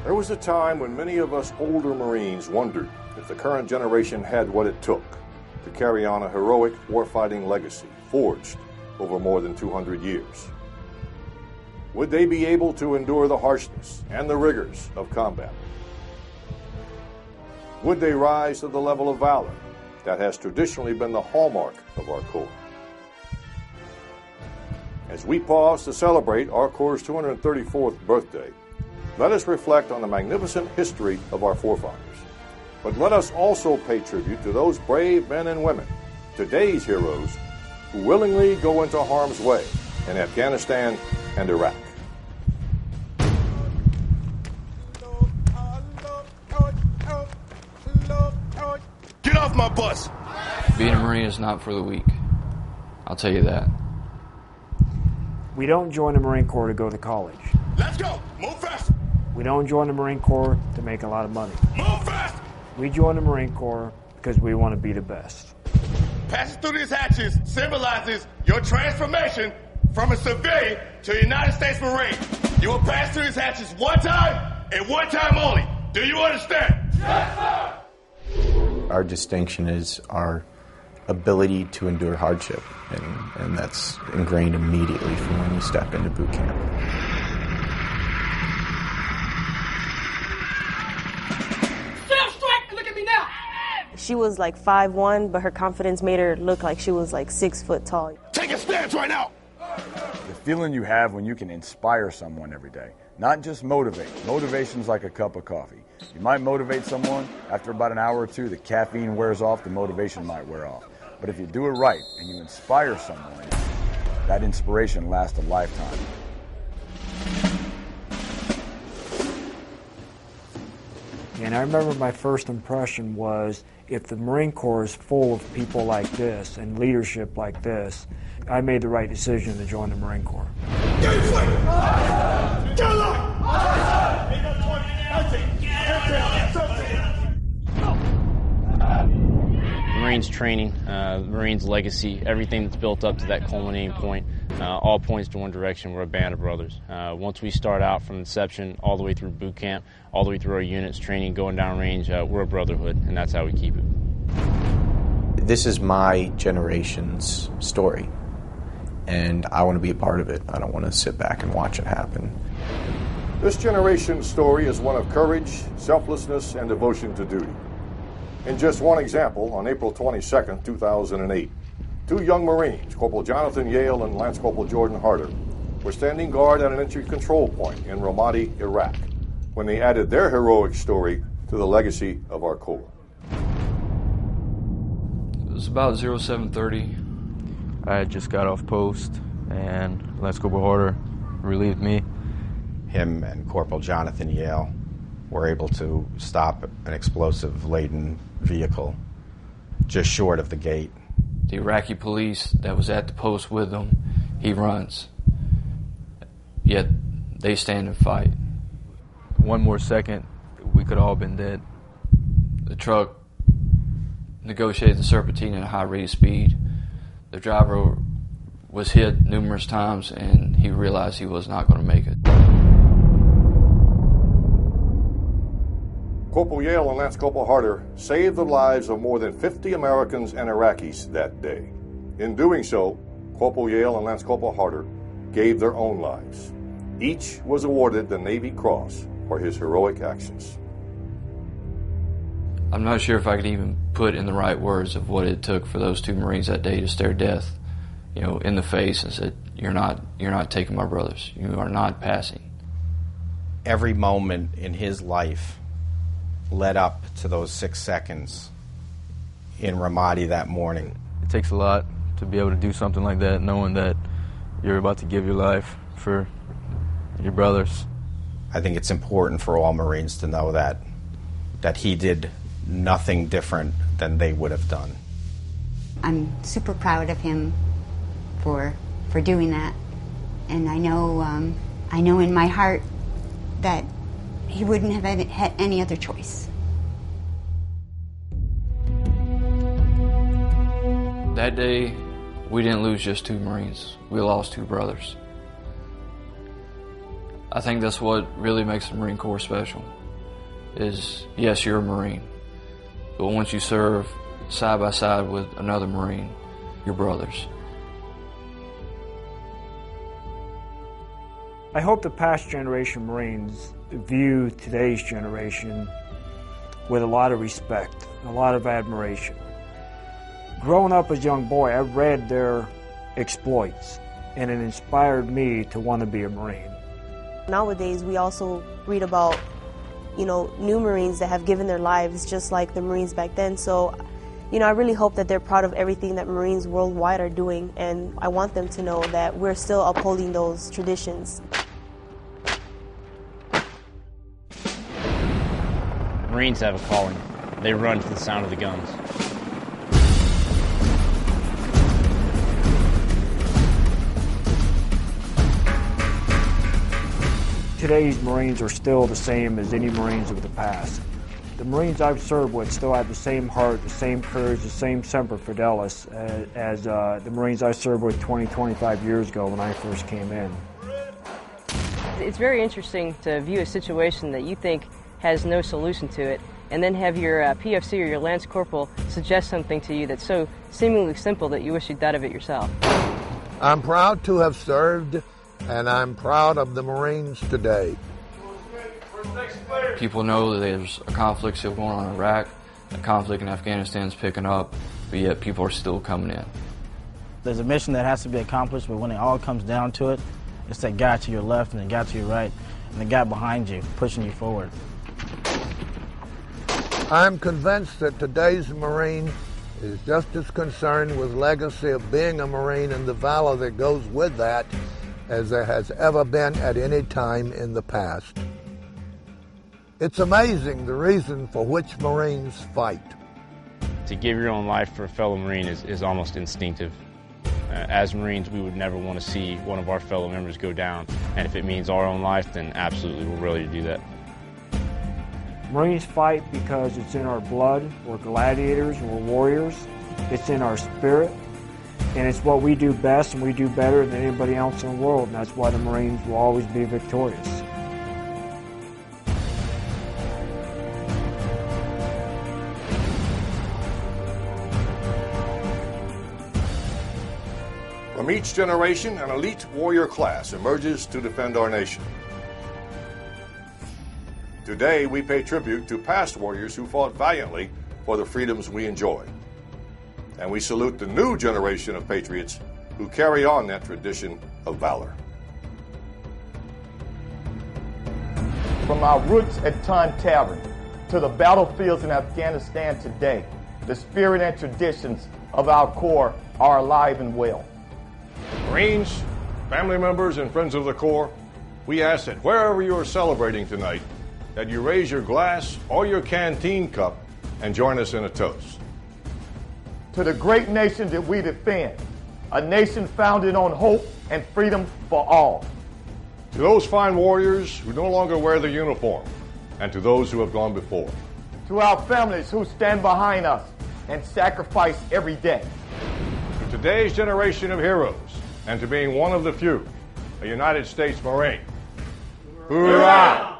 There was a time when many of us older Marines wondered if the current generation had what it took to carry on a heroic warfighting legacy forged over more than 200 years. Would they be able to endure the harshness and the rigors of combat? Would they rise to the level of valor that has traditionally been the hallmark of our Corps? As we pause to celebrate our Corps' 234th birthday, let us reflect on the magnificent history of our forefathers. But let us also pay tribute to those brave men and women, today's heroes, who willingly go into harm's way in Afghanistan and Iraq. Get off my bus! Being a Marine is not for the weak. I'll tell you that. We don't join the Marine Corps to go to college. Let's go! Move fast! We don't join the Marine Corps to make a lot of money. Move fast! We join the Marine Corps because we want to be the best. Passing through these hatches symbolizes your transformation from a civilian to a United States Marine. You will pass through these hatches one time and one time only. Do you understand? Yes, sir! Our distinction is our ability to endure hardship, and that's ingrained immediately from when you step into boot camp. Look at me now! She was like 5'1", but her confidence made her look like she was like 6 foot tall. Take a stance right now! The feeling you have when you can inspire someone every day, not just motivate. Motivation's like a cup of coffee. You might motivate someone, after about an hour or two, the caffeine wears off, the motivation might wear off. But if you do it right and you inspire someone, that inspiration lasts a lifetime. And I remember my first impression was, if the Marine Corps is full of people like this and leadership like this, I made the right decision to join the Marine Corps. Get in flight! Get alive! Marines training, Marines legacy, everything that's built up to that culminating point, all points to one direction. We're a band of brothers. Once we start out from inception, all the way through boot camp, all the way through our units, training, going down range, we're a brotherhood, and that's how we keep it. This is my generation's story, and I want to be a part of it. I don't want to sit back and watch it happen. This generation's story is one of courage, selflessness, and devotion to duty. In just one example, on April 22, 2008, two young Marines, Corporal Jonathan Yale and Lance Corporal Jordan Harder, were standing guard at an entry control point in Ramadi, Iraq, when they added their heroic story to the legacy of our Corps. It was about 07:30. I had just got off post, and Lance Corporal Harder relieved me. Him and Corporal Jonathan Yale were able to stop an explosive-laden vehicle just short of the gate. The Iraqi police that was at the post with him, he runs. Yet they stand and fight. One more second, we could all been dead. The truck negotiated the serpentine at a high rate of speed. The driver was hit numerous times, and he realized he was not going to make it. Corporal Yale and Lance Corporal Harder saved the lives of more than 50 Americans and Iraqis that day. In doing so, Corporal Yale and Lance Corporal Harder gave their own lives. Each was awarded the Navy Cross for his heroic actions. I'm not sure if I could even put in the right words of what it took for those two Marines that day to stare death, in the face and said, "You're not taking my brothers. You are not passing." Every moment in his life led up to those 6 seconds in Ramadi that morning. It takes a lot to be able to do something like that, knowing that you're about to give your life for your brothers. I think it's important for all Marines to know that he did nothing different than they would have done. I'm super proud of him for doing that, and I know in my heart that he wouldn't have had any other choice. That day, we didn't lose just two Marines. We lost two brothers. I think that's what really makes the Marine Corps special, is yes, you're a Marine, but once you serve side by side with another Marine, you're brothers. I hope the past generation Marines view today's generation with a lot of respect, a lot of admiration. Growing up as a young boy, I read their exploits, and it inspired me to want to be a Marine. Nowadays, we also read about, new Marines that have given their lives just like the Marines back then. So, I really hope that they're proud of everything that Marines worldwide are doing, and I want them to know that we're still upholding those traditions. Marines have a calling. They run to the sound of the guns. Today's Marines are still the same as any Marines of the past. The Marines I've served with still have the same heart, the same courage, the same semper fidelis as the Marines I served with 25 years ago when I first came in. It's very interesting to view a situation that you think has no solution to it, and then have your PFC or your Lance Corporal suggest something to you that's so seemingly simple that you wish you'd thought of it yourself. I'm proud to have served, and I'm proud of the Marines today. People know that there's a conflict still going on in Iraq, a conflict in Afghanistan's picking up, but yet people are still coming in. There's a mission that has to be accomplished, but when it all comes down to it, it's that guy to your left and the guy to your right, and the guy behind you, pushing you forward. I'm convinced that today's Marine is just as concerned with legacy of being a Marine and the valor that goes with that as there has ever been at any time in the past. It's amazing the reason for which Marines fight. To give your own life for a fellow Marine is almost instinctive. As Marines, we would never want to see one of our fellow members go down, and if it means our own life, then absolutely we're ready to do that. Marines fight because it's in our blood. We're gladiators, we're warriors. It's in our spirit, and it's what we do best, and we do better than anybody else in the world, and that's why the Marines will always be victorious. From each generation, an elite warrior class emerges to defend our nation. Today, we pay tribute to past warriors who fought valiantly for the freedoms we enjoy. And we salute the new generation of patriots who carry on that tradition of valor. From our roots at Time Tavern to the battlefields in Afghanistan today, the spirit and traditions of our Corps are alive and well. Marines, family members, and friends of the Corps, we ask that wherever you are celebrating tonight, that you raise your glass or your canteen cup and join us in a toast. To the great nation that we defend, a nation founded on hope and freedom for all. To those fine warriors who no longer wear the uniform, and to those who have gone before. To our families who stand behind us and sacrifice every day. To today's generation of heroes, and to being one of the few, a United States Marine. Hoorah!